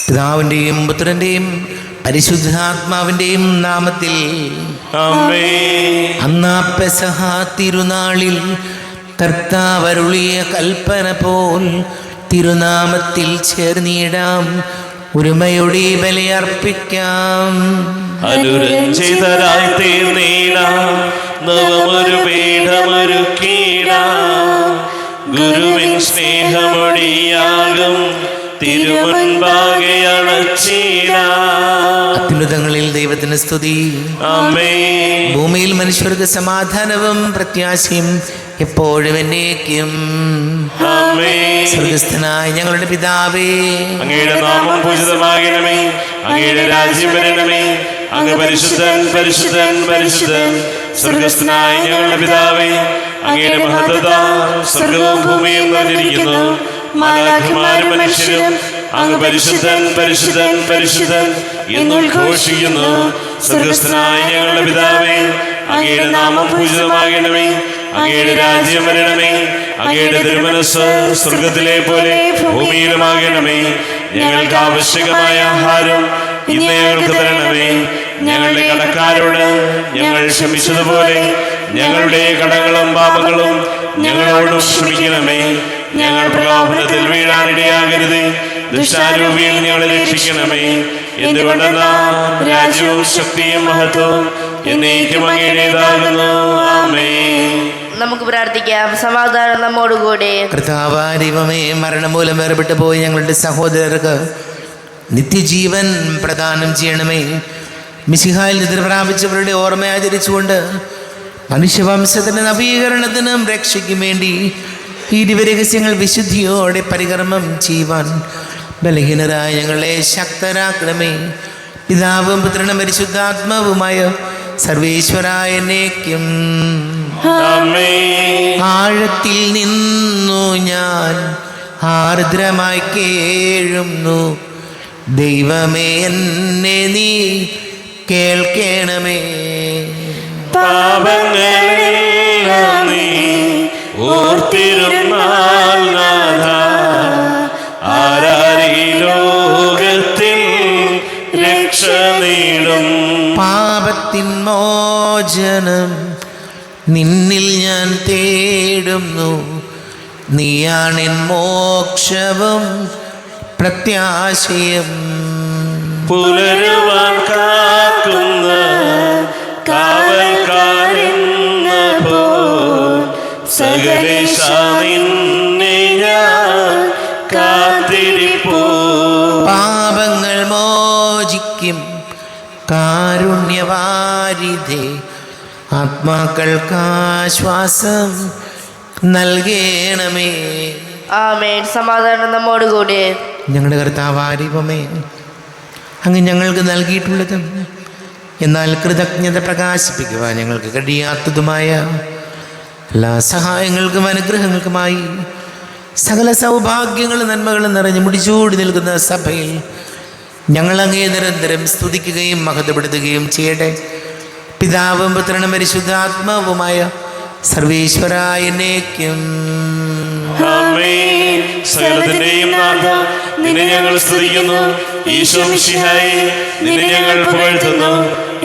പിതാവിൻ്റെയും പുത്രൻ്റെയും പരിശുദ്ധാത്മാവിൻ്റെയും നാമത്തിൽ ആമേൻ. അന്നാ പെസഹ തിരുനാളിൽ കർത്താവ് അരുളിയ കൽപ്പന പോൽ തിരുനാമത്തിൽ ചേർന്നിടാം, ഒരുമയോടെ ബലിയർപ്പിക്കാം. അനുരഞ്ജിതരായി തീർന്നിടാം, നവമൊരു പീഠമൊരുക്കിടാം. ഗുരുവിൻ സ്നേഹമൊഴിയാകും തിരുമുൻപാകെ അണച്ചിടാം. അത്യുന്നതങ്ങളിൽ ദൈവത്തിന് സ്തുതി. ആമേൻ. ഭൂമിയിൽ മനുഷ്യർക്ക് സമാധാനവും പ്രത്യാശയും എപ്പോഴും എന്നേക്കും. ആമേൻ. സ്വർഗസ്ഥനായ ഞങ്ങളുടെ പിതാവേ, അങ്ങയുടെ നാമം പൂജിതമാകണമേ, അങ്ങയുടെ രാജ്യം വരണമേ, അങ്ങ് പരിശുദ്ധൻ പരിശുദ്ധൻ പരിശുദ്ധൻ. സ്വർഗസ്ഥനായ ഞങ്ങളുടെ പിതാവേ, അങ്ങയുടെ മഹത്വത സ്വർഗവും ഭൂമിയും നിറഞ്ഞിരിക്കുന്നു. മാലാഖമാരും മനുഷ്യരും അങ്ങ് പരിശുദ്ധൻ പരിശുദ്ധൻ പരിശുദ്ധൻ എന്ന് ഉദ്ഘോഷിക്കുന്നു. സ്വർഗസ്ഥനായ ഞങ്ങളുടെ പിതാവേ, അങ്ങയുടെ നാമം പൂജിതമാകണമേ, അങ്ങയുടെ രാജ്യം വരണമേ, അങ്ങയുടെ തിരുമനസ്സ് സ്വർഗത്തിലെ പോലെ ഭൂമിയിലുമാകണമേ. ഞങ്ങൾക്ക് ആവശ്യകമായ ആഹാരം ഇന്ന് ഞങ്ങൾക്ക് തരണമേ. ഞങ്ങളുടെ കടക്കാരോട് ഞങ്ങൾ ക്ഷമിച്ചതുപോലെ ഞങ്ങളുടെ കടങ്ങളും പാപങ്ങളും ഞങ്ങളോടും ക്ഷമിക്കണമേ. ഞങ്ങൾ പ്രലോഭനത്തിൽ വീഴാനിടയാകരുത്, ദുഷ്ടാരൂപിയിൽ ഞങ്ങളെ രക്ഷിക്കണമേ. എന്തുകൊണ്ടെന്നാൽ രാജ്യവും ശക്തിയും മഹത്വവും എന്നേക്കും അങ്ങയുടേതാകുന്നു. ആമേൻ. നമുക്ക് പ്രാർത്ഥിക്കാം. സമാധാനം നമ്മോടുകൂടെ. കർത്താവായ ദൈവമേ, മരണം മൂലം വേർപെട്ടു പോയി ഞങ്ങളുടെ സഹോദരർക്ക് നിത്യജീവൻ പ്രദാനം ചെയ്യണമേ. മിശിഹായിൽ നിദ്ര പ്രാപിച്ചവരുടെ ഓർമ്മ ആചരിച്ചുകൊണ്ട് മനുഷ്യവംശത്തിൻ്റെ നവീകരണത്തിനും രക്ഷയ്ക്കും വേണ്ടി ഈ ദിവ്യരഹസ്യങ്ങൾ വിശുദ്ധിയോടെ പരികർമ്മം ചെയ്യുവാൻ ബലഹീനരായ ഞങ്ങളെ ശക്തരാക്കണമേ. പിതാവും പുത്രനും പരിശുദ്ധാത്മാവുമായ സർവേശ്വരായ എന്നേക്കും. ആഴത്തിൽ നിന്നു ഞാൻ ആർദ്രമായി കേഴുന്നു, ദൈവമേ എന്നെ നീ കേൾക്കണമേ. പാപങ്ങളെല്ലാം നീ ഓർത്തിരുന്നാൽ നാഥ, ആരാരീ ലോകത്തിൽ രക്ഷ നേടും. പാപത്തിൻ മോചനം നിന്നിൽ ഞാൻ തേടുന്നു, നീയാണെൻ മോക്ഷവും പ്രത്യാശയും. പുലരുവാൻ കാക്കുന്ന കാവൽക്കാരെന്ന പോൽ സകലേശ നിന്നെ ഞാൻ കാത്തിരിപ്പൂ. പാപങ്ങൾ മോചിക്കും കാരുണ്യവാരിധേ, ആത്മാക്കൾക്കാശ്വാസം നൽകണമേ. ആമേൻ. സമാധാനം നമ്മോടുകൂടെ. ഞങ്ങളുടെ കർത്താവാരിവമേ, അങ്ങ് ഞങ്ങൾക്ക് നൽകിയിട്ടുള്ളതും എന്നാൽ കൃതജ്ഞത പ്രകാശിപ്പിക്കുവാൻ ഞങ്ങൾക്ക് കഴിയാത്തതുമായ എല്ലാ സഹായങ്ങൾക്കും അനുഗ്രഹങ്ങൾക്കുമായി സകല സൗഭാഗ്യങ്ങളും നന്മകളും നിറഞ്ഞ് മുടിച്ചൂടി നിൽക്കുന്ന സഭയിൽ ഞങ്ങൾ അങ്ങേ നിരന്തരം സ്തുതിക്കുകയും മഹത്വപ്പെടുത്തുകയും ചെയ്യട്ടെ. പിതാവും പുത്രനും പരിശുദ്ധാത്മാവുമായ സർവേശ്വരായ എന്നേക്കും. ആമേൻ. സകലത്തിന്റെയും നാഥ, നിന്നെ ഞങ്ങൾ സ്തുതിക്കുന്നു. ഈശോ മിശിഹായേ, നിന്നെ ഞങ്ങൾ പുകഴ്ത്തുന്നു.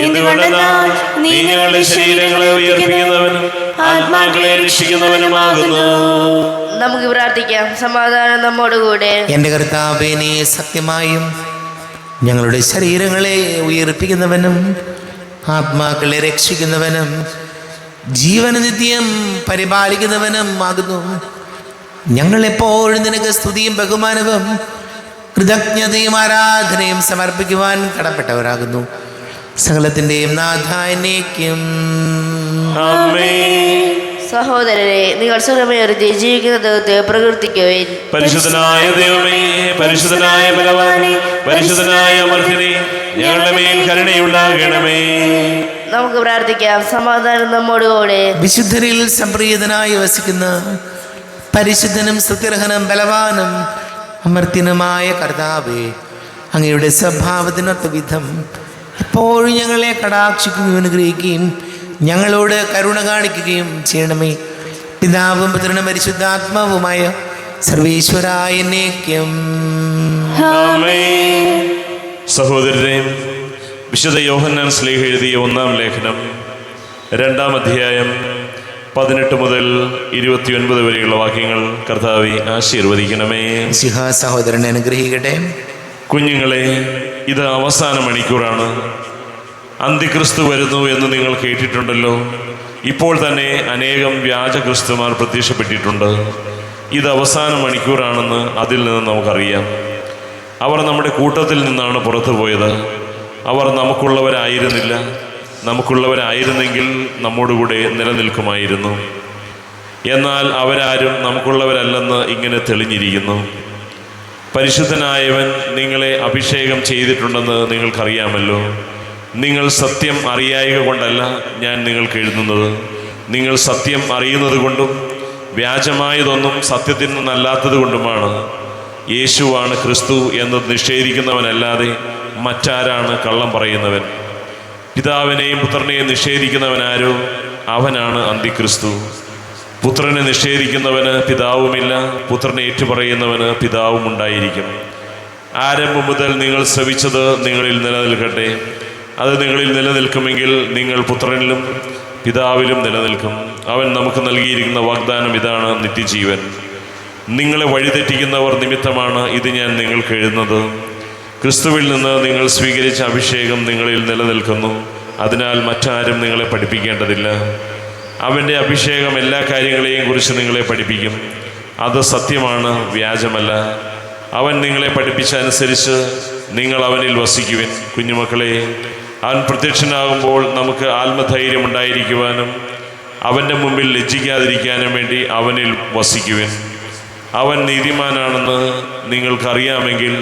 എന്തുകൊണ്ടെന്നാൽ നീ ഞങ്ങളുടെ ശരീരങ്ങളെ ഉയർപ്പിക്കുന്നവനും ആത്മാക്കളെ രക്ഷിക്കുന്നവനുമാകുന്നു. നമുക്ക് പ്രാർത്ഥിക്കാം. സമാധാനം നമ്മോടുകൂടെ. എൻ്റെ കർത്താവേ, നീ സത്യമായും ഞങ്ങളുടെ ശരീരങ്ങളെ ഉയർപ്പിക്കുന്നവനും ആത്മാക്കളെ രക്ഷിക്കുന്നവനും ജീവന നിത്യം പരിപാലിക്കുന്നവനും ആകുന്നു. ഞങ്ങളെപ്പോഴും നിനക്ക് സ്തുതിയും ബഹുമാനവും കൃതജ്ഞതയും ആരാധനയും സമർപ്പിക്കുവാൻ കടപ്പെട്ടവരാകുന്നു. സകലത്തിൻ്റെയും നാഥ എന്നേക്കും. ആമേൻ. സഹോദരരെ, നിങ്ങൾ സുഖമേറി ജീവിക്കുന്ന ദൈവത്തെ പ്രകീർത്തിക്കുവിൻ. പരിശുദ്ധനായ ദൈവമേ, പരിശുദ്ധനായ ബലവാനേ, പരിശുദ്ധനായ അമർത്യനേ, ഞങ്ങളുടെ മേൽ കരുണയുണ്ടാകണമേ. നമുക്ക് പ്രാർത്ഥിക്കാം. സമാധാനം നമ്മോടുകൂടെ. വിശുദ്ധരിൽ സംപ്രീതനായി വസിക്കുന്ന പരിശുദ്ധനും സ്തുത്യർഹനും ബലവാനും അമർത്യനുമായ കർത്താവേ, അങ്ങയുടെ സ്വഭാവത്തിനൊത്ത വിധം എപ്പോഴും ഞങ്ങളെ കടാക്ഷിക്കുകയും അനുഗ്രഹിക്കുകയും ഞങ്ങളോട് കരുണ കാണിക്കുകയും ചെയ്യണമേ. പിതാവും പുത്രനും പരിശുദ്ധാത്മാവുമായ സർവേശ്വരായ എന്നേക്കും. ആമേൻ. സഹോദരരെ, വിശുദ്ധ യോഹന്നാൻ ശ്ലീഹ എഴുതിയ 1-ാം ലേഖനം 2-ാം അധ്യായം 18 മുതൽ 29 വരെയുള്ള വാക്യങ്ങൾ കർത്താവേ ആശീർവദിക്കണമേ. മിശിഹാ സഹോദരനെ അനുഗ്രഹിക്കട്ടെ. കുഞ്ഞുങ്ങളെ, ഇത് അവസാന മണിക്കൂറാണ്. അന്തിക്രിസ്തു വരുന്നു എന്ന് നിങ്ങൾ കേട്ടിട്ടുണ്ടല്ലോ. ഇപ്പോൾ തന്നെ അനേകം വ്യാജ ക്രിസ്തുമാർ പ്രത്യക്ഷപ്പെട്ടിട്ടുണ്ട്. ഇത് അവസാന മണിക്കൂറാണെന്ന് അതിൽ നിന്ന് നമുക്കറിയാം. അവർ നമ്മുടെ കൂട്ടത്തിൽ നിന്നാണ് പുറത്തു പോയത്. അവർ നമുക്കുള്ളവരായിരുന്നില്ല. നമുക്കുള്ളവരായിരുന്നെങ്കിൽ നമ്മോടുകൂടെ നിലനിൽക്കുമായിരുന്നു. എന്നാൽ അവരാരും നമുക്കുള്ളവരല്ലെന്ന് ഇങ്ങനെ തെളിഞ്ഞിരിക്കുന്നു. പരിശുദ്ധനായവൻ നിങ്ങളെ അഭിഷേകം ചെയ്തിട്ടുണ്ടെന്ന് നിങ്ങൾക്കറിയാമല്ലോ. നിങ്ങൾ സത്യം അറിയായക കൊണ്ടല്ല ഞാൻ നിങ്ങൾക്ക് എഴുതുന്നത്. നിങ്ങൾ സത്യം അറിയുന്നത് കൊണ്ടും വ്യാജമായതൊന്നും സത്യത്തിൽ നിന്നല്ലാത്തത് കൊണ്ടുമാണ്. യേശുവാണ് ക്രിസ്തു എന്ന് നിഷേധിക്കുന്നവനല്ലാതെ മറ്റാരാണ് കള്ളം പറയുന്നവൻ? പിതാവിനെയും പുത്രനെയും നിഷേധിക്കുന്നവനാരോ അവനാണ് അന്തിക്രിസ്തു. പുത്രനെ നിഷേധിക്കുന്നവന് പിതാവുമില്ല, പുത്രനെ ഏറ്റുപറയുന്നവന് പിതാവും ഉണ്ടായിരിക്കും. ആരംഭം മുതൽ നിങ്ങൾ ശ്രവിച്ചത് നിങ്ങളിൽ നിലനിൽക്കട്ടെ. അത് നിങ്ങളിൽ നിലനിൽക്കുമെങ്കിൽ നിങ്ങൾ പുത്രനിലും പിതാവിലും നിലനിൽക്കും. അവൻ നമുക്ക് നൽകിയിരിക്കുന്ന വാഗ്ദാനം ഇതാണ്, നിത്യജീവൻ. നിങ്ങളെ വഴിതെറ്റിക്കുന്നവർ നിമിത്തമാണ് ഇത് ഞാൻ നിങ്ങൾക്ക് എഴുതുന്നത്. ക്രിസ്തുവിൽ നിന്ന് നിങ്ങൾ സ്വീകരിച്ച അഭിഷേകം നിങ്ങളിൽ നിലനിൽക്കുന്നു. അതിനാൽ മറ്റാരും നിങ്ങളെ പഠിപ്പിക്കേണ്ടതില്ല. അവൻ്റെ അഭിഷേകം എല്ലാ കാര്യങ്ങളെയും കുറിച്ച് നിങ്ങളെ പഠിപ്പിക്കും. അത് സത്യമാണ്, വ്യാജമല്ല. അവൻ നിങ്ങളെ പഠിപ്പിച്ചനുസരിച്ച് നിങ്ങൾ അവനിൽ വസിക്കുവിൻ. കുഞ്ഞുമക്കളെ, അവൻ പ്രത്യക്ഷനാകുമ്പോൾ നമുക്ക് ആത്മധൈര്യം ഉണ്ടായിരിക്കുവാനും അവൻ്റെ മുമ്പിൽ ലജ്ജിക്കാതിരിക്കാനും വേണ്ടി അവനിൽ വസിക്കുവിൻ. അവൻ നീതിമാനാണെന്ന് നിങ്ങൾക്കറിയാമെങ്കിൽ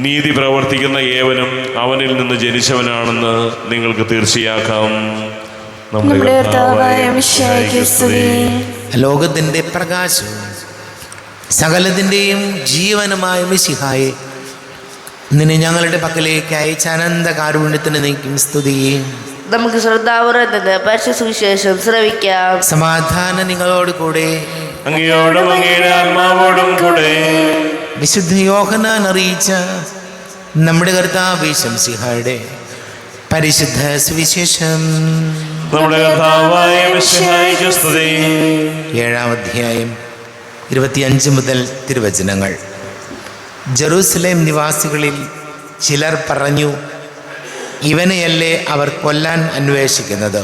നീതി പ്രവർത്തിക്കുന്ന ഏവനും അവനിൽ നിന്ന് ജനിച്ചവനാണെന്ന് നിങ്ങൾക്ക് തീർച്ചയാക്കാം. നമ്മുടെ കർത്താവായ മിശിഹായ്ക്ക് സ്തുതി. ലോകത്തിൻ്റെ പ്രകാശവും സകലത്തിൻ്റെയും ജീവനുമായ മിശിഹായെ, നിന്നെ ഞങ്ങളുടെ പക്കലേക്ക് അയച്ച അനന്ത കാരുണ്യത്തിന് നീക്കും സ്തുതി. നമുക്ക് ശ്രദ്ധാപൂർവ്വം പരിശുദ്ധ സുവിശേഷം ശ്രവിക്കാം. സമാധാനം നിങ്ങളോട് കൂടെ. അങ്ങയോടും അങ്ങയുടെ ആത്മാവോടും കൂടെ. വിശുദ്ധ യോഹന്നാൻ അറിയിച്ച നമ്മുടെ കർത്താവ് മിശിഹായുടെ പരിശുദ്ധ സുവിശേഷം. നമ്മുടെ കർത്താവായ മിശിഹായ്ക്ക് സ്തുതി. 7-ാം അധ്യായം 25 മുതൽ തിരുവചനങ്ങൾ. ജെറൂസലേം നിവാസികളിൽ ചിലർ പറഞ്ഞു, ഇവനെയല്ലേ അവർ കൊല്ലാൻ അന്വേഷിക്കുന്നത്?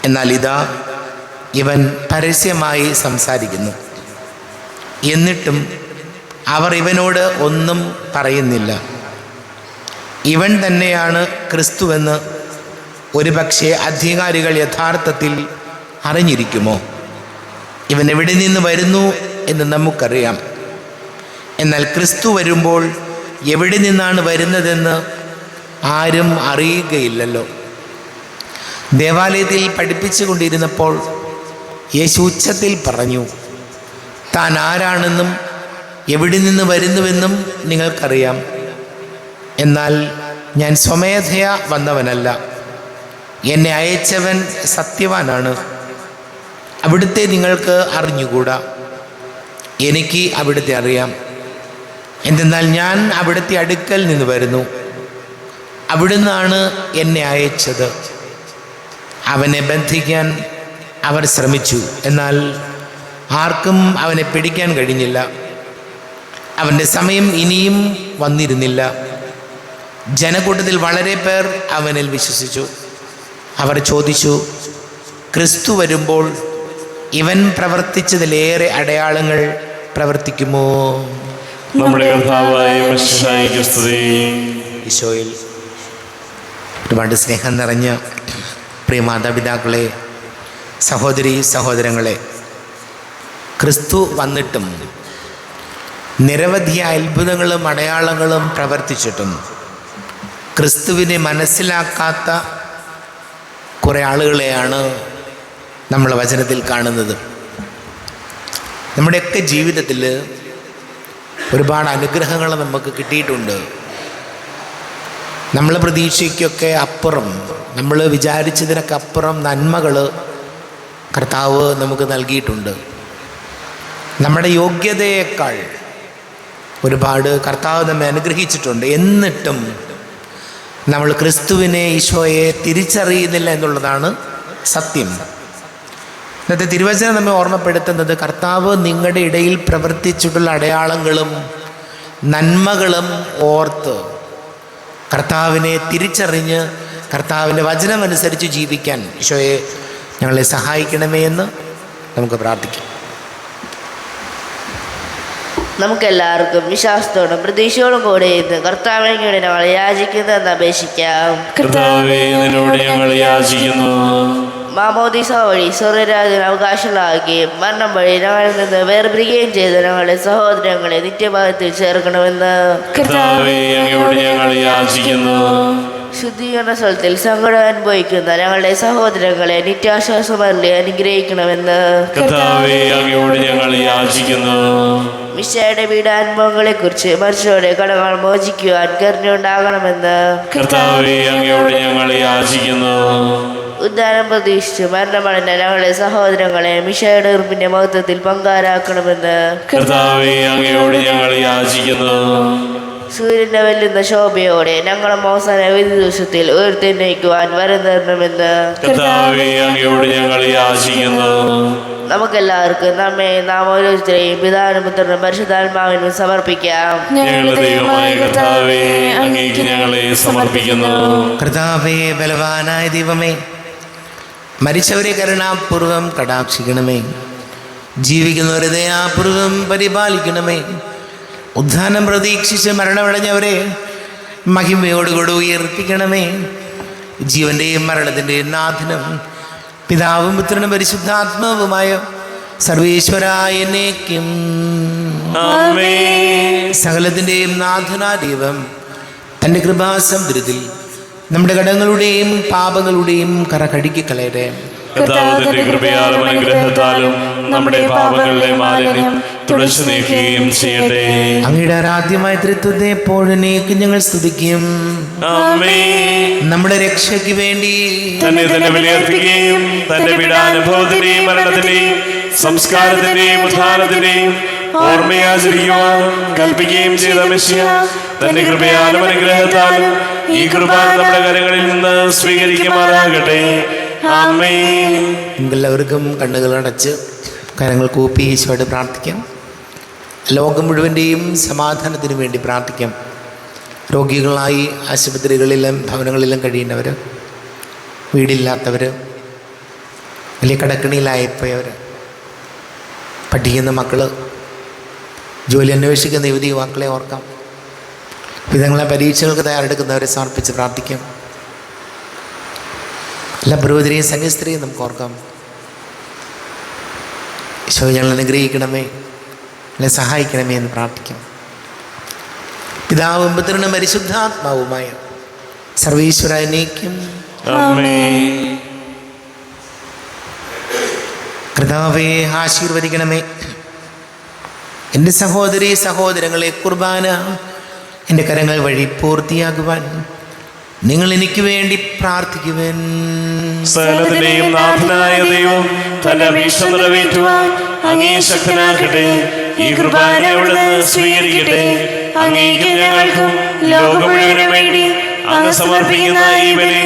എന്നാൽ ഇതാ, ഇവൻ പരസ്യമായി സംസാരിക്കുന്നു. എന്നിട്ടും അവർ ഇവനോട് ഒന്നും പറയുന്നില്ല. ഇവൻ തന്നെയാണ് ക്രിസ്തുവെന്ന് ഒരുപക്ഷെ അധികാരികൾ യഥാർത്ഥത്തിൽ അറിഞ്ഞിരിക്കുമോ? ഇവൻ എവിടെ നിന്ന് വരുന്നു എന്ന് നമുക്കറിയാം. എന്നാൽ ക്രിസ്തു വരുമ്പോൾ എവിടെ നിന്നാണ് വരുന്നതെന്ന് ആരും അറിയുകയില്ലല്ലോ. ദേവാലയത്തിൽ പഠിപ്പിച്ചു കൊണ്ടിരുന്നപ്പോൾ യേശു ഉച്ചത്തിൽ പറഞ്ഞു, താൻ ആരാണെന്നും എവിടെ നിന്ന് വരുന്നുവെന്നും നിങ്ങൾക്കറിയാം. എന്നാൽ ഞാൻ സ്വമേധയാ വന്നവനല്ല. എന്നെ അയച്ചവൻ സത്യവാനാണ്. അവിടുത്തെ നിങ്ങൾക്ക് അറിഞ്ഞുകൂടാ. എനിക്ക് അവിടുത്തെ അറിയാം. എന്തെന്നാൽ ഞാൻ അവിടുത്തെ അടുക്കൽ നിന്ന് വരുന്നു. അവിടുന്നാണ് എന്നെ അയച്ചത്. അവനെ ബന്ധിക്കാൻ അവർ ശ്രമിച്ചു, എന്നാൽ ആർക്കും അവനെ പിടിക്കാൻ കഴിഞ്ഞില്ല. അവൻ്റെ സമയം ഇനിയും വന്നിരുന്നില്ല. ജനക്കൂട്ടത്തിൽ വളരെ പേർ അവനിൽ വിശ്വസിച്ചു. അവർ ചോദിച്ചു, ക്രിസ്തു വരുമ്പോൾ ഇവൻ പ്രവർത്തിച്ചതിലേറെ അടയാളങ്ങൾ പ്രവർത്തിക്കുമോ? നമ്മുടെ കർത്താവായ മിശിഹായ്ക്ക് സ്തുതി. ഈശോയിൽ ഒരുപാട് സ്നേഹം നിറഞ്ഞ പ്രിയ മാതാപിതാക്കളെ, സഹോദരി സഹോദരങ്ങളെ, ക്രിസ്തു വന്നിട്ടും നിരവധി അത്ഭുതങ്ങളും അടയാളങ്ങളും പ്രവർത്തിച്ചിട്ടും ക്രിസ്തുവിനെ മനസ്സിലാക്കാത്ത കുറേ ആളുകളെയാണ് നമ്മൾ വചനത്തിൽ കാണുന്നത്. നമ്മുടെയൊക്കെ ജീവിതത്തിൽ ഒരുപാട് അനുഗ്രഹങ്ങൾ നമുക്ക് കിട്ടിയിട്ടുണ്ട്. നമ്മൾ പ്രതീക്ഷയ്ക്കൊക്കെ അപ്പുറം, നമ്മൾ വിചാരിച്ചതിനൊക്കെ അപ്പുറം നന്മകൾ കർത്താവ് നമുക്ക് നൽകിയിട്ടുണ്ട്. നമ്മുടെ യോഗ്യതയേക്കാൾ ഒരുപാട് കർത്താവ് നമ്മെ അനുഗ്രഹിച്ചിട്ടുണ്ട്. എന്നിട്ടും നമ്മൾ ക്രിസ്തുവിനെ, ഈശോയെ തിരിച്ചറിയുന്നില്ല എന്നുള്ളതാണ് സത്യം. ഇന്നത്തെ തിരുവചനം നമ്മെ ഓർമ്മപ്പെടുത്തുന്നത് കർത്താവ് നിങ്ങളുടെ ഇടയിൽ പ്രവർത്തിച്ചിട്ടുള്ള അടയാളങ്ങളും നന്മകളും ഓർത്ത് കർത്താവിനെ തിരിച്ചറിഞ്ഞ് കർത്താവിൻ്റെ വചനമനുസരിച്ച് ജീവിക്കാൻ ഈശോയെ ഞങ്ങളെ സഹായിക്കണമേ എന്ന് നമുക്ക് പ്രാർത്ഥിക്കാം. നമുക്കെല്ലാവർക്കും വിശ്വാസത്തോടും പ്രതീക്ഷയോടും കൂടെ ഇന്ന് കർത്താവിനോട് ഞങ്ങൾ യാചിക്കുന്നതെന്ന് അപേക്ഷിക്കാം. കർത്താവേ, നിന്നോട് ഞങ്ങൾ യാചിക്കുന്നു. മാമോദീസ വഴി സ്വർഗരാജ്യത്തിന് അവകാശങ്ങളാക്കുകയും മരണം വഴി ഞങ്ങളിൽ നിന്ന് വേർപിരിക്കുകയും ചെയ്ത ഞങ്ങളുടെ സഹോദരങ്ങളെ നിത്യഭാഗത്തിൽ ചേർക്കണമെന്ന് കർത്താവേ, അങ്ങയോട് ഞങ്ങൾ യാചിക്കുന്നു. ശുദ്ധീകരണ സ്ഥലത്തിൽ സങ്കടം അനുഭവിക്കുന്ന ഞങ്ങളുടെ സഹോദരങ്ങളെ നിത്യാശ്വാസമരളി അനുഗ്രഹിക്കണമെന്ന് കർത്താവേ, അങ്ങയോട് ഞങ്ങൾ യാചിക്കുന്നു. മിശയുടെ പീഡാനുഭവങ്ങളെ കുറിച്ച് മനുഷ്യരുടെ കടങ്ങൾ മോചിക്കുവാൻ കരുണയുണ്ടാകണമെന്ന് കർത്താവേ, അങ്ങയോട് ഞങ്ങൾ യാചിക്കുന്നു. ഉദ്ധാനം പ്രതീക്ഷിച്ച് മരണമടഞ്ഞ ഞങ്ങളുടെ സഹോദരങ്ങളെ മിശയുടെ ഉറുപ്പിന്റെ മഹത്വത്തിൽ പങ്കാരാക്കണമെന്ന് കർത്താവേ, അങ്ങയോട് ഞങ്ങൾ യാചിക്കുന്നു. സൂര്യന്റെ വെല്ലുന്ന ശോഭയോടെ ഞങ്ങളുടെ അവസാന വിധി ദിവസത്തിൽ ഉയർത്തെഴുന്നേൽക്കുവാൻ വരം തരണമെന്ന് കർത്താവേ, അങ്ങയോട് ഞങ്ങൾ യാചിക്കുന്നു. നമുക്കെല്ലാവർക്കും നമ്മെ നാം ഓരോരുത്തരെയും പിതാവിനും പുത്രനും പരിശുദ്ധാത്മാവിനും സമർപ്പിക്കാം. ഞങ്ങളുടെ ദൈവമായ കർത്താവേ, അങ്ങേക്ക് ഞങ്ങളെ സമർപ്പിക്കുന്നു. കർത്താവേ, ബലവാനായ ദൈവമേ, മരിച്ചവരെ കരുണാപൂർവം കടാക്ഷിക്കണമേ. ജീവിക്കുന്നവരെ ദയാപൂർവം പരിപാലിക്കണമേ. ഉദ്ധാനം പ്രതീക്ഷിച്ച് മരണമടഞ്ഞവരെ മഹിമയോടുകൂടി ഉയർപ്പിക്കണമേ. ജീവന്റെയും മരണത്തിൻ്റെയും നാഥനും പിതാവും പുത്രനും പരിശുദ്ധാത്മാവുമായ സർവേശ്വരായ എന്നേക്കും ആമേൻ. സകലത്തിൻ്റെയും നാഥനാ ദൈവം തൻ്റെ കൃപാസമുദ്രത്തിൽ നമ്മുടെ കടങ്ങളുടെയും പാപങ്ങളുടെയും കറ കഴുകിക്കളയട്ടെ. കർത്താവ് തന്റെ കൃപയാലും അനുഗ്രഹത്താലും നമ്മുടെ പാപങ്ങളുടെ മാലിന്യം തുടച്ചു നീക്കുകയും ചെയ്യട്ടെ. അങ്ങയുടെ ആരാധ്യമായ ത്രിത്വത്തെ എപ്പോഴേക്ക് ഞങ്ങൾ സ്തുതിക്കും. ആമേൻ. നമ്മുടെ രക്ഷയ്ക്ക് വേണ്ടി തന്നെ തന്നെ ബലിയർപ്പിക്കുകയും തന്റെ പീഡാനുഭവത്തിന്റെയും മരണത്തിന്റെയും സംസ്കാരത്തിന്റെയും ഉദ്ധാനത്തിന്റെയും ഓർമ്മയാചരിക്കുവാൻ കൽപ്പിക്കുകയും ചെയ്ത മെസ്സിയ തന്റെ കൃപയാലും അനുഗ്രഹത്താലും ഈ കുർബാന നമ്മുടെ കരങ്ങളിൽ നിന്ന് സ്വീകരിക്കുമാറാകട്ടെ. ആമേൻ. എല്ലാവർക്കും കണ്ണുകൾ അടച്ച് കരങ്ങൾ കൂപ്പി ഈശോയോട് പ്രാർത്ഥിക്കാം. ലോകം മുഴുവൻ്റെയും സമാധാനത്തിന് വേണ്ടി പ്രാർത്ഥിക്കാം. രോഗികളായി ആശുപത്രികളിലും ഭവനങ്ങളിലും കഴിയുന്നവർ, വീടില്ലാത്തവർ, വലിയ കടക്കണിയിലായിപ്പോയവർ, പഠിക്കുന്ന മക്കൾ, ജോലി അന്വേഷിക്കുന്ന യുവതി യുവാക്കളെ ഓർക്കാം. വിധങ്ങളെ പരീക്ഷകൾക്ക് തയ്യാറെടുക്കുന്നവരെ സമർപ്പിച്ച് പ്രാർത്ഥിക്കാം. എല്ലാ പുരോഹിതരെയും സന്യസ്തരെയും നമുക്ക് ഓർക്കാം. ഈശോ ഞങ്ങൾ അനുഗ്രഹിക്കണമേ, എന്നെ സഹായിക്കണമേ എന്ന് പ്രാർത്ഥിക്കാം. പിതാവും പുത്രനും പരിശുദ്ധാത്മാവുമായ സർവീശ്വര എന്നേക്കും ആമേൻ. കർത്താവേ, ആശീർവദിക്കണമേ. എൻ്റെ സഹോദരീ സഹോദരങ്ങളെ, കുർബാന എൻ്റെ കരങ്ങൾ വഴി പൂർത്തിയാകുവാൻ നിങ്ങൾ എനിക്ക് വേണ്ടി പ്രാർത്ഥിക്കുവാൻ. സകലത്തിന്റെയും നാഥനായ ദൈവം തന്റെ അപേക്ഷ നിറവേറ്റുവാൻ അങ്ങേ ശക്തനാക്കട്ടെ. ഈ കുർബാന അവിടുന്ന് സ്വീകരിക്കട്ടെ. അങ്ങേക്കും ഞങ്ങൾക്കും ലോകം മുഴുവനും വേണ്ടി അങ്ങ് സമർപ്പിക്കുന്ന ഈ ബലി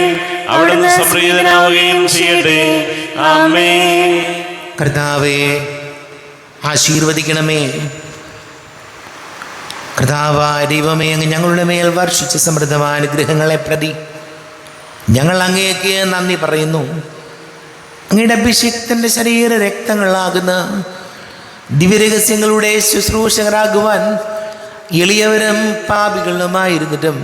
അവിടുന്ന് സംപ്രീതനാവുകയും ചെയ്യട്ടെ. ആമേൻ. കർത്താവേ, ആശീർവദിക്കണമേ. കർത്താവായ ദൈവമേ, അങ്ങ് ഞങ്ങളുടെ മേൽ വർഷിച്ച സമൃദ്ധമായ അനുഗ്രഹങ്ങളെ പ്രതി ഞങ്ങൾ അങ്ങേക്ക് നന്ദി പറയുന്നു. അങ്ങയുടെ അഭിഷിക്തൻ്റെ ശരീര രക്തങ്ങളാകുന്ന ദിവ്യരഹസ്യങ്ങളുടെ ശുശ്രൂഷകരാകുവാൻ എളിയവരും പാപികളുമായിരുന്നിട്ടും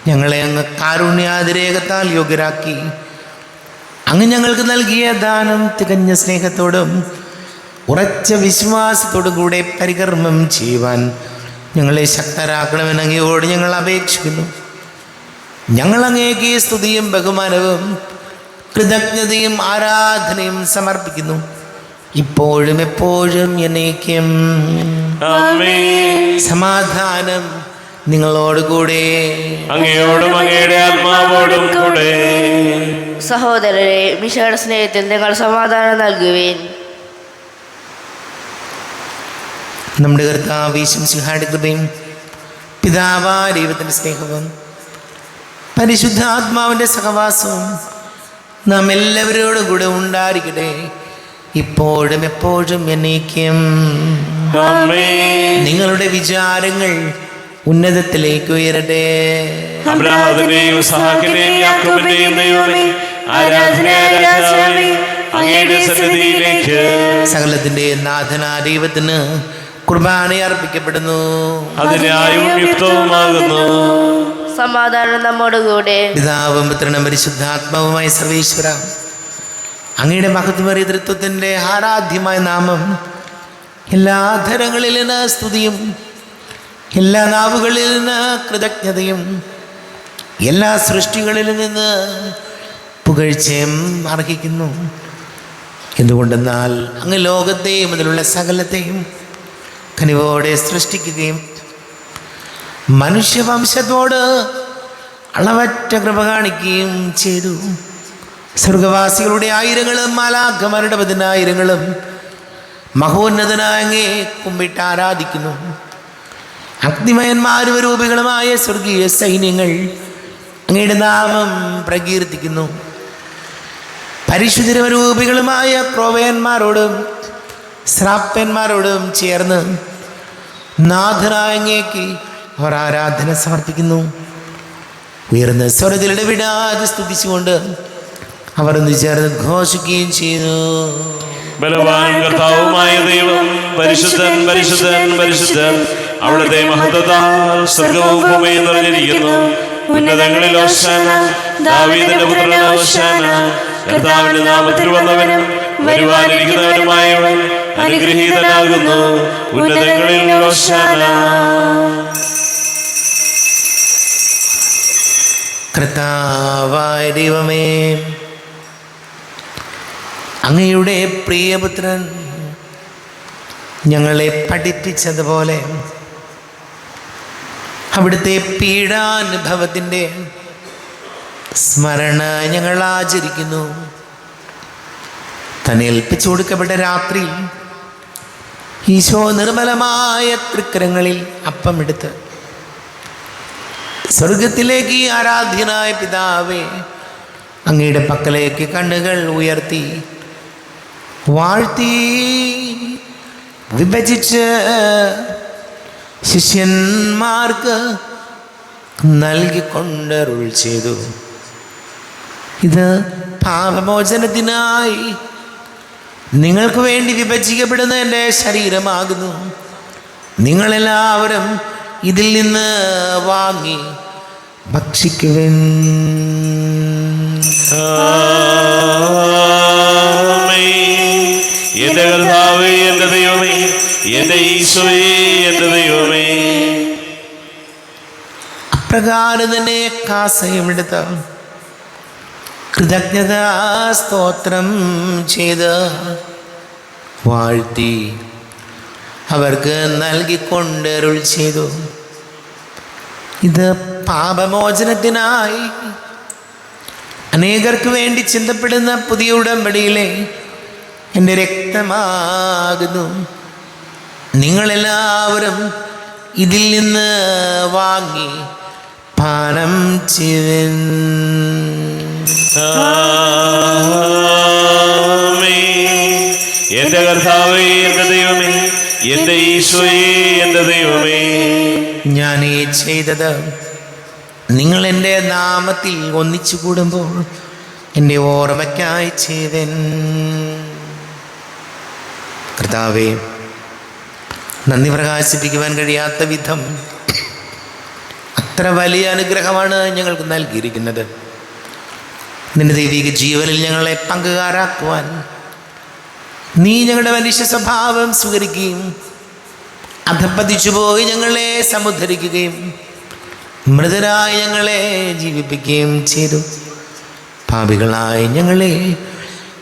ഞങ്ങളെ അങ്ങ് കാരുണ്യാതിരേകത്താൽ യോഗ്യരാക്കി. അങ്ങ് ഞങ്ങൾക്ക് നൽകിയ ദാനം തികഞ്ഞ സ്നേഹത്തോടും ഉറച്ച വിശ്വാസത്തോടും കൂടെ പരികർമ്മം ചെയ്യുവാൻ ഞങ്ങളെ ശക്തരാക്കണമെന്ന് അങ്ങയോട് ഞങ്ങൾ അപേക്ഷിക്കുന്നു. ഞങ്ങൾ അങ്ങേക്ക് സ്തുതിയും ബഹുമാനവും കൃതജ്ഞതയും ആരാധനയും സമർപ്പിക്കുന്നു, ഇപ്പോഴും എപ്പോഴും എന്നേക്കും. ആമേൻ. സമാധാനം നിങ്ങളോടുകൂടെ, അങ്ങയോടും അങ്ങയുടെ ആത്മാവോടും കൂടെ. സഹോദരരെ, മിശയുടെ സ്നേഹത്തിൽ നിങ്ങൾ സമാധാനം നൽകുവിൻ. നമ്മുടെ കർത്താവ് യേശുമിശിഹായുടെ കൃപയും പിതാവായ ദൈവത്തിൻ്റെ സ്നേഹവും പരിശുദ്ധാത്മാവിൻ്റെ സഹവാസവും നാം എല്ലാവരോടും കൂടെ ഉണ്ടായിരിക്കട്ടെ, ഇപ്പോഴും എപ്പോഴും എന്നേക്കും. നിങ്ങളുടെ വിചാരങ്ങൾ ഉന്നതത്തിലേക്ക് ഉയരട്ടെ. അബ്രാഹത്തിന്റെയും ഇസ്ഹാക്കിന്റെയും യാക്കോബിന്റെയും ദൈവമേ, ആരാധനയായ രാജാവേ, അങ്ങയുടെ സന്നിധിയിലേക്ക് സകലത്തിന്റെ നാഥനായ ദൈവത്തിന് കുർബാന അർപ്പിക്കപ്പെടുന്നു. അതിനായും യുക്തവുമാകുന്നു. സമാധാനം നമ്മോടുകൂടെ. പിതാവും പുത്രനും പരിശുദ്ധാത്മാവുമായ സർവേശ്വര, അങ്ങയുടെ മഹത്വമേറിയ തൃത്വത്തിൻ്റെ ആരാധ്യമായ നാമം എല്ലാ ധരങ്ങളിൽ നിന്ന് സ്തുതിയും എല്ലാ നാവുകളിൽ നിന്ന് കൃതജ്ഞതയും എല്ലാ സൃഷ്ടികളിൽ നിന്ന് പുകഴ്ചയും അർഹിക്കുന്നു. എന്തുകൊണ്ടെന്നാൽ അങ്ങ് ലോകത്തെയും അതിലുള്ള സകലത്തെയും കനിവോടെ സൃഷ്ടിക്കുകയും മനുഷ്യവംശത്തോട് അളവറ്റ കൃപ കാണിക്കുകയും ചെയ്തു. സ്വർഗവാസികളുടെ ആയിരങ്ങളും മാലാഖമാരുടെ 10,000 മഹോന്നതനായ അങ്ങേ കുമ്പിട്ട് ആരാധിക്കുന്നു. അഗ്നിമയന്മാരും രൂപികളുമായ സ്വർഗീയ സൈന്യങ്ങൾ അങ്ങയുടെ നാമം പ്രകീർത്തിക്കുന്നു. പരിശുദ്ധരൂപികളുമായ ക്രോവയന്മാരോടും ശ്രാപ്പന്മാരോടും ചേർന്ന് നാഥനായ അങ്ങേക്ക് അവർ ആരാധന സമർപ്പിക്കുന്നു. ഉയർന്ന സ്വരത്തിലിട വിടാതെ സ്തുതിച്ചുകൊണ്ട് അവർ ഒന്ന് ചേർന്ന് ഘോഷിക്കുകയും ചെയ്തു. ബലവാനും കർത്താവുമായ ദൈവം പരിശുദ്ധൻ പരിശുദ്ധൻ പരിശുദ്ധൻ, അവിടുത്തെ മഹത്വത്താൽ സ്വർഗ്ഗവും ഭൂമിയും നിറഞ്ഞിരിക്കുന്നു. ഉന്നതങ്ങളിൽ ഹോശാന, ദാവീദിന്റെ പുത്രൻ ഹോശാന. കർത്താവിന്റെ നാമത്തിൽ വന്നവനും വരുവാനിരിക്കുന്നവനുമായവൻ അനുഗ്രഹീതനാകുന്നു. ഉന്നതങ്ങളിൽ ഹോശാന. കർത്താവായ ദൈവമേ, അങ്ങയുടെ പ്രിയപുത്രൻ ഞങ്ങളെ പഠിപ്പിച്ചതുപോലെ അവിടുത്തെ പീഡാനുഭവത്തിൻ്റെ സ്മരണ ഞങ്ങൾ ആചരിക്കുന്നു. തന്നെ ഏൽപ്പിച്ചു കൊടുക്കപ്പെട്ട രാത്രി ഈശോ നിർമ്മലമായ തൃക്കരങ്ങളിൽ അപ്പമെടുത്ത് സ്വർഗത്തിലേക്ക് ആരാധ്യനായ പിതാവേ, അങ്ങയുടെ പക്കലേക്ക് കണ്ണുകൾ ഉയർത്തി വാഴ്ത്തി വിഭജിച്ച് ശിഷ്യന്മാർക്ക് നൽകിക്കൊണ്ടരുൾ ചെയ്തു. ഇത് പാപമോചനത്തിനായി നിങ്ങൾക്ക് വേണ്ടി വിഭജിക്കപ്പെടുന്ന എൻ്റെ ശരീരമാകുന്നു. നിങ്ങളെല്ലാവരും ഇതിൽ നിന്ന് വാങ്ങി ഭക്ഷിക്കുവിൻ. എന്റെ കർത്താവേ, എന്റെ ദൈവമേ, എന്റെ ഈശോയേ, എന്റെ ദൈവമേ. അപ്രകാരം തന്നെ കാസയുമെടുത്ത് കൃതജ്ഞതാ സ്തോത്രം ചെയ്ത് വാഴ്ത്തി അവർക്ക് നൽകിക്കൊണ്ടരുൾ ചെയ്തു. ഇത് പാപമോചനത്തിനായി അനേകർക്ക് വേണ്ടി ചിന്തപ്പെടുന്ന പുതിയ ഉടമ്പടിയിലെ എൻ്റെ രക്തമാകുന്നു. നിങ്ങളെല്ലാവരും ഇതിൽ നിന്ന് വാങ്ങി പാനം ചെയ്യുവിൻ. എന്റെ കർത്താവേ, എന്റെ ദൈവമേ, എന്റെ ഈശോയേ, എന്റെ ദൈവമേ. ഞാൻ ഈ ചെയ്തത് നിങ്ങൾ എൻ്റെ നാമത്തിൽ ഒന്നിച്ചു കൂടുമ്പോൾ എൻ്റെ ഓർമ്മയ്ക്കായി ചെയ്തൻ. കർത്താവേ, നന്ദി പ്രകാശിപ്പിക്കുവാൻ കഴിയാത്ത വിധം അത്ര വലിയ അനുഗ്രഹമാണ് ഞങ്ങൾക്ക് നൽകിയിരിക്കുന്നത്. നിന്റെ ദൈവിക ജീവനിൽ ഞങ്ങളെ പങ്കുകാരാക്കുവാൻ നീ ഞങ്ങളുടെ മനുഷ്യ സ്വഭാവം സ്വീകരിക്കുകയും അധപ്പതിച്ചുപോയി ഞങ്ങളെ സമുദ്ധരിക്കുകയും മൃതരായി ഞങ്ങളെ ജീവിപ്പിക്കുകയും ചെയ്തു. പാപികളായി ഞങ്ങളെ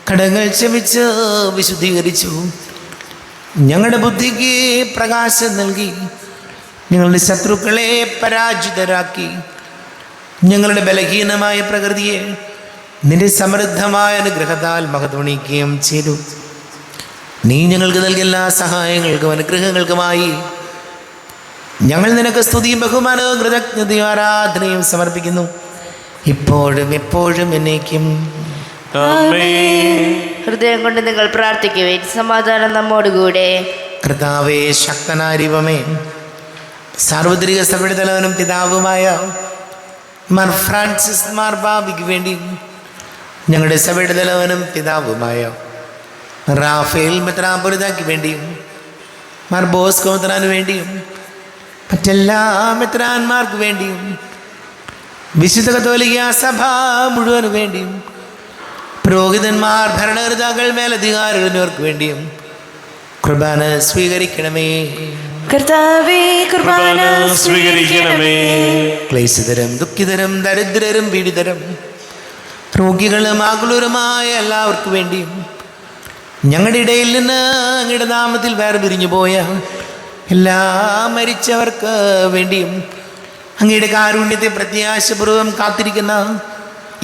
കടങ്ങൾ ക്ഷമിച്ച് വിശുദ്ധീകരിച്ചു. ഞങ്ങളുടെ ബുദ്ധിക്ക് പ്രകാശം നൽകി ഞങ്ങളുടെ ശത്രുക്കളെ പരാജിതരാക്കി. ഞങ്ങളുടെ ബലഹീനമായ പ്രകൃതിയെ നിന്റെ സമൃദ്ധമായ അനുഗ്രഹത്താൽ മഹത്വണിക്കുകയും ചെയ്തു. നീ ഞങ്ങൾക്ക് നൽകിയ എല്ലാ സഹായങ്ങൾക്കും അനുഗ്രഹങ്ങൾക്കുമായി ഞങ്ങൾ നിനക്ക് സ്തുതിയും ബഹുമാനവും കൃതജ്ഞതയും ആരാധനയും സമർപ്പിക്കുന്നു, ഇപ്പോഴും എപ്പോഴും എന്നേക്കും. ഹൃദയം കൊണ്ട് നിങ്ങൾ പ്രാർത്ഥിക്കുവിൻ. സമാധാനം നമ്മോടുകൂടെ. കർത്താവേ, ശക്തനായ ദൈവമേ, സാർവത്രിക സഭയുടെ തലവനും പിതാവുമായ മാർ ഫ്രാൻസിസ് മാർ ബാബയ്ക്ക് വേണ്ടി, ഞങ്ങളുടെ സഭയുടെ തലവനും പിതാവുമായ റാഫേൽ മെത്രാപ്പൊലീത്തായ്ക്ക് വേണ്ടിയും, മാർ ബോസ്കോ മെത്രാന് വേണ്ടിയും, മറ്റെല്ലാ മെത്രാന്മാർക്ക് വേണ്ടിയും, വിശുദ്ധ കത്തോലിക്ക സഭ മുഴുവന് വേണ്ടിയും, പുരോഹിതന്മാർ, ഭരണകർത്താക്കൾ, മേലധികാരികൾക്ക് വേണ്ടിയും കുർബാന സ്വീകരിക്കണമേ. കർത്താവേ, കുർബാന സ്വീകരിക്കണമേ. ക്ലേശിതരും ദുഃഖിതരും ദരിദ്രരും പീഡിതരും രോഗികളും ആകുലരുമായ എല്ലാവർക്കും വേണ്ടിയും, ഞങ്ങളുടെ ഇടയിൽ നിന്ന് അങ്ങയുടെ നാമത്തിൽ വേർപിരിഞ്ഞു പോയ എല്ലാ മരിച്ചവർക്ക് വേണ്ടിയും, അങ്ങയുടെ കാരുണ്യത്തെ പ്രത്യാശപൂർവ്വം കാത്തിരിക്കുന്ന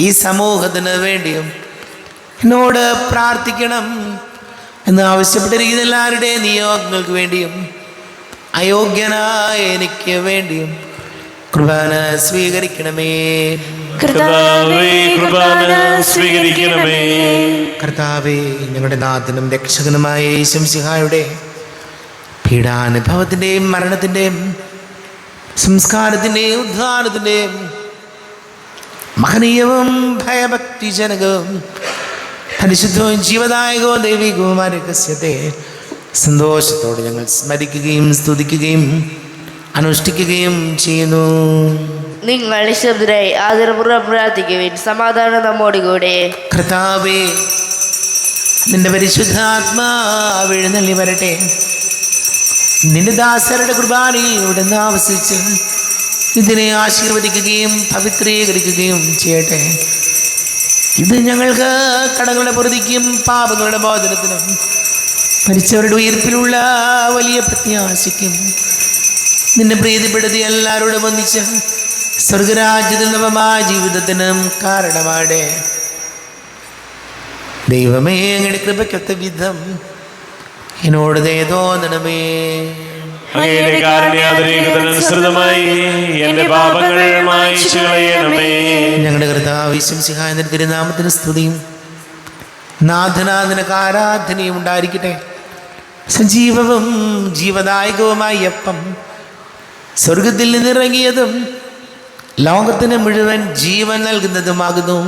ഈ സമൂഹത്തിന് വേണ്ടിയും എന്നോട് പ്രാർത്ഥിക്കണം എന്ന് ആവശ്യപ്പെട്ടിരിക്കുന്ന എല്ലാവരുടെയും നിയോഗങ്ങൾക്ക് വേണ്ടിയും, അയോഗ്യനായ എനിക്ക് വേണ്ടിയും കുർബാന സ്വീകരിക്കണമേ. കർത്താവേ, കുർബാന സ്വീകരിക്കണമേ. കർത്താവേ, ഞങ്ങളുടെ നാഥനും രക്ഷകനുമായ യേശുമിശിഹായുടെ പീഡാനുഭവത്തിൻ്റെയും മരണത്തിൻ്റെയും സംസ്കാരത്തിൻ്റെയും ഉദ്ധാനത്തിൻ്റെയും മഹനീയവും ഭയഭക്തിജനകവും പരിശുദ്ധവും ജീവദായകവും ദൈവികവുമായ രഹസ്യത്തെ സന്തോഷത്തോടെ ഞങ്ങൾ സ്മരിക്കുകയും സ്തുതിക്കുകയും അനുഷ്ഠിക്കുകയും ചെയ്യുന്നു. നിങ്ങൾ നിശബ്ദരായി ആദരപൂർവ്വം പ്രാർത്ഥിക്കുവിൻ. സമാധാനം നമ്മോടുകൂടെ. കർത്താവേ, നിന്റെ പരിശുദ്ധാത്മാവ് എഴുന്നള്ളി വരട്ടെ. നിന്റെ ദാസരുടെ കുർബാനയിൽ ഇവിടുന്ന് ആവസിച്ച് ഇതിനെ ആശീർവദിക്കുകയും പവിത്രീകരിക്കുകയും ചെയ്യട്ടെ. ഇത് ഞങ്ങൾക്ക് കടങ്ങളുടെ പൊറുതിക്കും പാപങ്ങളുടെ മോചനത്തിനും മരിച്ചവരുടെ ഉയർപ്പിലുള്ള വലിയ പ്രത്യാശയ്ക്കും നിന്നെ പ്രീതിപ്പെടുത്തി എല്ലാവരോടും ഒന്നിച്ച് സ്വർഗരാജ്യത്തിൽ നവമായ ജീവിതത്തിനും കാരണമാടെ. ദൈവമേ, അങ്ങയുടെ കൃപയ്ക്കൊത്ത വിധം എന്നോട് ദയ തോന്നണമേ. അങ്ങയുടെ കാരുണ്യാതിരേകതനുസൃതമായി എന്റെ പാപങ്ങൾ മായ്ച്ചു കളയണമേ. ഞങ്ങളുടെ കർത്താവ് യേശുമിശിഹായുടെ തിരുനാമത്തിന് സ്തുതിയും നാഥനാഥനക്ക് ആരാധനയും ഉണ്ടായിരിക്കട്ടെ. സജീവവും ജീവദായകവുമായ അപ്പം സ്വർഗത്തിൽ നിന്നിറങ്ങിയതും ലോകത്തിന് മുഴുവൻ ജീവൻ നൽകുന്നതുമാകുന്നു.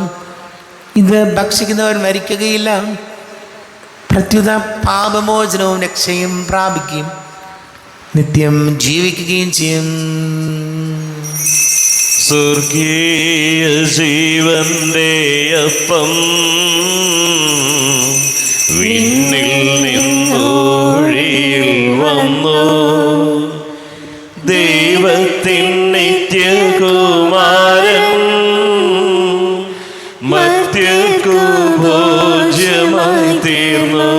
ഇത് ഭക്ഷിക്കുന്നവർ മരിക്കുകയില്ല, പ്രത്യുത പാപമോചനവും രക്ഷയും പ്രാപിക്കുകയും നിത്യം ജീവിക്കുകയും ചെയ്യും. സ്വർഗീയ ജീവന്റെ അപ്പം വിണ്ണിൽ നിന്നൊഴിയിൽ വന്നു, ദൈവത്തിൻ നിത്യകുമാരൻ മർത്യർക്കു ഭോജ്യമായി തീർന്നു.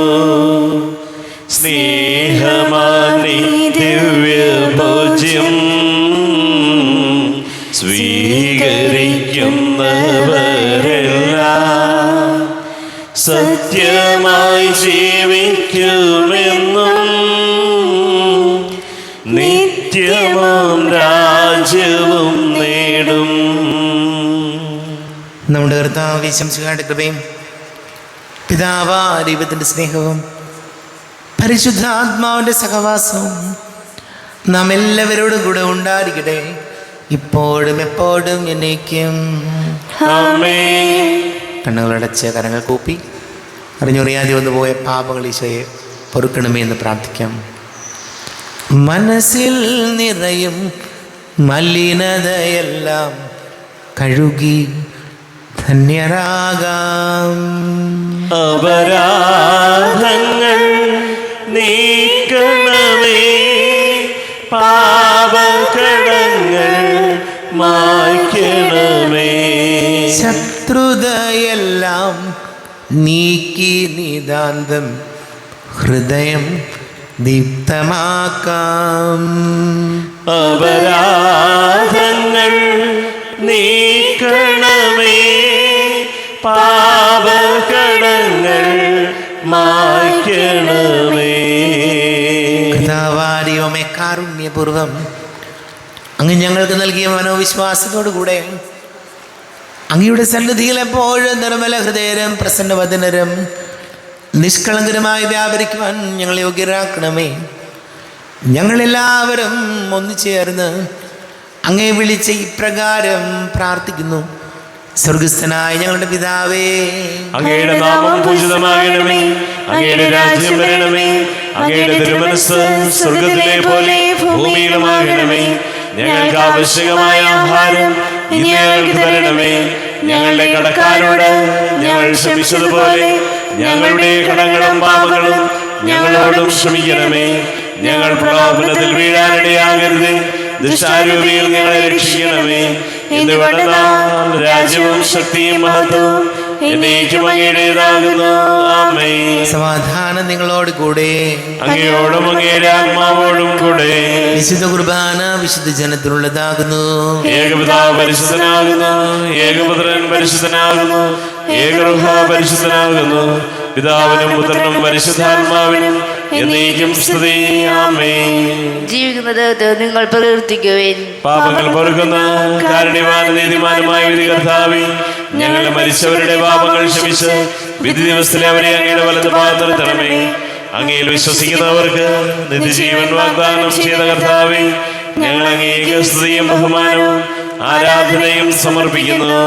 സ്നേഹമാനി ദിവ്യഭോജ്യം സ്വീകരിക്കുന്നവരെല്ലാം സത്യമായി ജീവിക്കുമെന്നും നിത്യവും രാജ്യവും നേടും. നമ്മുടെ കർത്താവ് യേശുമിശിഹായുടെ കൃപയും പിതാവായ ദൈവത്തിൻ്റെ സ്നേഹവും പരിശുദ്ധാത്മാവിൻ്റെ സഹവാസവും നാം എല്ലാവരോടും കൂടെ ഉണ്ടായിരിക്കട്ടെ, ഇപ്പോഴും എപ്പോഴും എന്നേക്കും. ആമേൻ. കണ്ണുകളടച്ച് കരങ്ങൾ കൂപ്പി അറിഞ്ഞുറിയാതെ വന്നുപോയ പാപങ്ങൾ ഈശോയെ പൊറുക്കണമേ എന്ന് പ്രാർത്ഥിക്കാം. മനസ്സിൽ നിറയും മലിനതയെല്ലാം കഴുകി ധന്യരാകാം. അപരാധങ്ങൾ നീക്കണമേ, പാപകടങ്ങൾ മായ്ക്കണമേ. ശത്രുതയെല്ലാം നീക്കി നിതാന്തം ഹൃദയം ദീപ്തമാക്കാം. അപരാധങ്ങൾ നീക്കണമേ, പാപകടങ്ങൾ മായ്ക്കണമേ. കാരുണ്യപൂർവം അങ്ങ് ഞങ്ങൾക്ക് നൽകിയ മനോവിശ്വാസത്തോടുകൂടെ അങ്ങയുടെ സന്നിധിയിൽ എപ്പോഴും നിർമ്മല ഹൃദയരും പ്രസന്നവദനരും നിഷ്കളങ്കരമായി വ്യാപരിക്കുവാൻ ഞങ്ങൾ യോഗ്യരാക്കണമേ. ഞങ്ങളെല്ലാവരും ഒന്നു ചേർന്ന് അങ്ങേ വിളിച്ച ഇപ്രകാരം പ്രാർത്ഥിക്കുന്നു. സ്വർഗസ്ഥനായ ഞങ്ങളുടെ പിതാവേ, അങ്ങയുടെ നാമം പൂജിതമാകണമേ, അങ്ങയുടെ രാജ്യം വരണമേ, അങ്ങയുടെ തിരുമനസ്സ് സ്വർഗത്തിലെ പോലെ ഭൂമിയിലുമാകണമേ. ഞങ്ങൾക്ക് ആവശ്യമായ ആഹാരം ഇനി ഞങ്ങൾക്ക് തരണമേ. ഞങ്ങളുടെ കടക്കാരോട് ഞങ്ങൾ ക്ഷമിച്ചതുപോലെ ഞങ്ങളുടെ കടങ്ങളും പാപങ്ങളും ഞങ്ങളോടും ക്ഷമിക്കണമേ. ഞങ്ങൾ പ്രലോഭനത്തിൽ വീഴാനിടയാകരുത്, ദുഷ്ടാരൂപിയിൽ ഞങ്ങളെ രക്ഷിക്കണമേ. എന്തുകൊണ്ടെന്നാൽ രാജ്യവും ശക്തിയും മഹത്വവും എന്നേക്കും അങ്ങയുടേതാകുന്നു. ആമേൻ. സമാധാനം നിങ്ങളോട് കൂടെ. അങ്ങയോടും അങ്ങയുടെ ആത്മാവോടും കൂടെ. വിശുദ്ധ കുർബാന വിശുദ്ധ ജനത്തിനുള്ളതാകുന്നു. ഏകപിതാവ് പരിശുദ്ധനാകുന്നു, ഏകപുത്രൻ പരിശുദ്ധനാകുന്നു, ഏകറുഹ പരിശുദ്ധനാകുന്നു. പിതാവിനും പുത്രനും പരിശുദ്ധാത്മാവിനും എന്നേക്കും സ്തുതി. ആമേൻ. ജീവിക്കുന്നത് നിങ്ങൾ പ്രകീർത്തിക്കുവിൻ. പാപങ്ങൾ പൊറുക്കുന്ന കാരുണ്യവാൻ നീതിമാനുമായ വിധി കർത്താവേ, ഞങ്ങളുടെ മരിച്ചവരുടെ പാപങ്ങൾ ക്ഷമിച്ച് വിധി ദിവസത്തിലെ അവരെ അങ്ങയുടെ വലത് ഭാഗത്ത് നിർത്തണമേ. അങ്ങയിൽ വിശ്വസിക്കുന്നവർക്ക് നിത്യജീവൻ വാഗ്ദാനം ചെയ്ത കർത്താവേ, ഞങ്ങൾ അങ്ങേക്ക് സ്തുതിയും ബഹുമാനവും ആരാധനയും സമർപ്പിക്കുന്നു.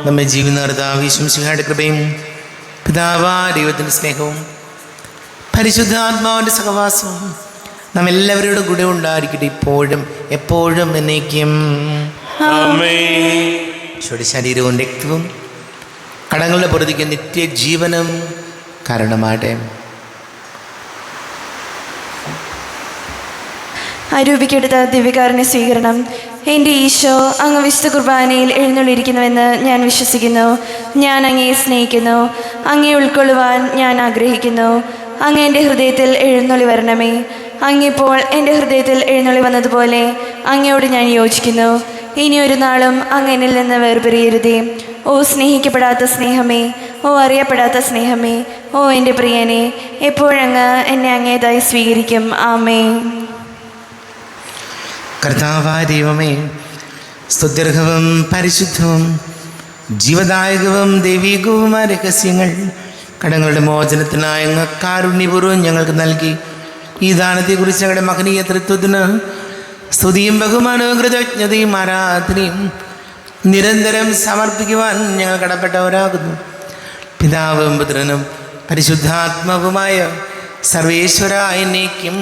നമ്മെ ജീവിക്കുന്ന കർത്താവ് യേശുമിശിഹായുടെ കൃപയും പിതാവായ ദൈവത്തിൻ്റെ സ്നേഹവും പരിശുദ്ധാത്മാവിൻ്റെ സഹവാസവും നാം എല്ലാവരോടും കൂടെ ഉണ്ടായിരിക്കട്ടെ, ഇപ്പോഴും എപ്പോഴും എന്നേക്കും. ആമേൻ. ഈശോയുടെ ശരീരവും രക്തവും കടങ്ങളുടെ പൊറുതിക്ക് നിത്യജീവനും കാരണമാകട്ടെ. അരൂപിക്കെടുത്ത ദിവ്യകാരുണ്യ സ്വീകരണം. എൻ്റെ ഈശോ, അങ്ങ് വിശുദ്ധ കുർബാനയിൽ എഴുന്നള്ളിയിരിക്കുന്നുവെന്ന് ഞാൻ വിശ്വസിക്കുന്നു. ഞാൻ അങ്ങയെ സ്നേഹിക്കുന്നു. അങ്ങയെ ഉൾക്കൊള്ളുവാൻ ഞാൻ ആഗ്രഹിക്കുന്നു. അങ്ങ് എൻ്റെ ഹൃദയത്തിൽ എഴുന്നള്ളി വരണമേ. അങ്ങിപ്പോൾ എൻ്റെ ഹൃദയത്തിൽ എഴുന്നള്ളി വന്നതുപോലെ അങ്ങയോട് ഞാൻ യോജിക്കുന്നു. ഇനിയൊരു നാളും അങ്ങ് എന്നിൽ നിന്ന് വേർപിരിയരുതേ. ഓ സ്നേഹിക്കപ്പെടാത്ത സ്നേഹമേ, ഓ അറിയപ്പെടാത്ത സ്നേഹമേ, ഓ എൻ്റെ പ്രിയനെ, എപ്പോഴങ്ങ് എന്നെ അങ്ങേതായി സ്വീകരിക്കും. ആമേൻ. കർത്താവായ ദൈവമേ, സ്തുത്യർഹവും പരിശുദ്ധവും ജീവദായകവും ദൈവികവുമായ രഹസ്യങ്ങൾ കടങ്ങളുടെ മോചനത്തിനായ അങ്ങ് കാരുണ്യപൂർവ്വം ഞങ്ങൾക്ക് നൽകി. ഈ ദാനത്തെക്കുറിച്ച് ഞങ്ങളുടെ മഹനീയ തൃത്വത്തിന് സ്തുതിയും ബഹുമാനവും കൃതജ്ഞതയും ആരാധനയും നിരന്തരം സമർപ്പിക്കുവാൻ ഞങ്ങൾ കടപ്പെട്ടവരാകുന്നു. പിതാവും പുത്രനും പരിശുദ്ധാത്മാവുമായ സർവേശ്വര എന്നേക്കും.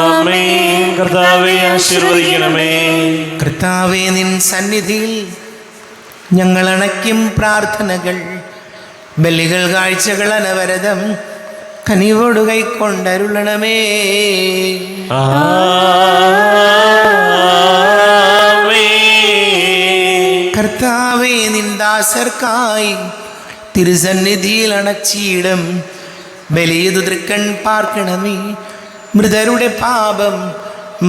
ആമേൻ. കർത്താവേ ആശീർവദിക്കണമേ. കർത്താവേ, നിൻ സന്നിധിയിൽ ഞങ്ങൾ അണയ്ക്കും പ്രാർത്ഥനകൾ ബലികൾ കാഴ്ചകൾ അനവരതം കനിവോട് കൈക്കൊണ്ടരുളണമേ. കർത്താവേ, നിൻ ദാസർക്കായി തിരുസന്നിധിയിൽ അണച്ചിടും ബലിയതു തൃക്കൺ പാർക്കണമേ. മൃതരുടെ പാപം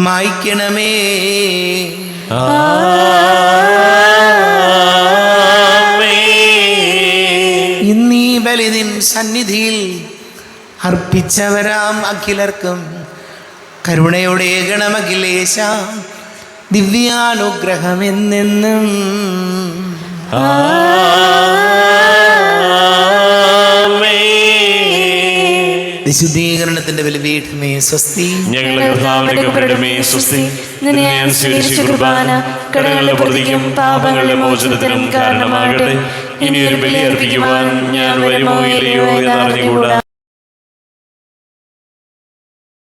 മായ്ക്കണമേ. ഇന്നീ ബലി നിൻ സന്നിധിയിൽ അർപ്പിച്ചവരാം അഖിലർക്കും കരുണയോടെ ഗണമഖിലേശ ദിവ്യാനുഗ്രഹമെന്നെന്നും. വിശുദ്ധീകരണത്തിന്റെ ബലിപീഠമേ സ്വസ്തി. ഞങ്ങളുടെ കർത്താവിന്റെ സ്വസ്തി. നിന്നെ ഞാൻ സ്വീകരിച്ച കുർബാന കടങ്ങളുടെ പൊറുതിക്കും പാപങ്ങളുടെ മോചനത്തിനും കാരണമാകട്ടെ. ഇനിയൊരു ബലി അർപ്പിക്കുവാൻ ഞാൻ വരുമോ ഇല്ലയോ എന്നറിഞ്ഞുകൂടാ.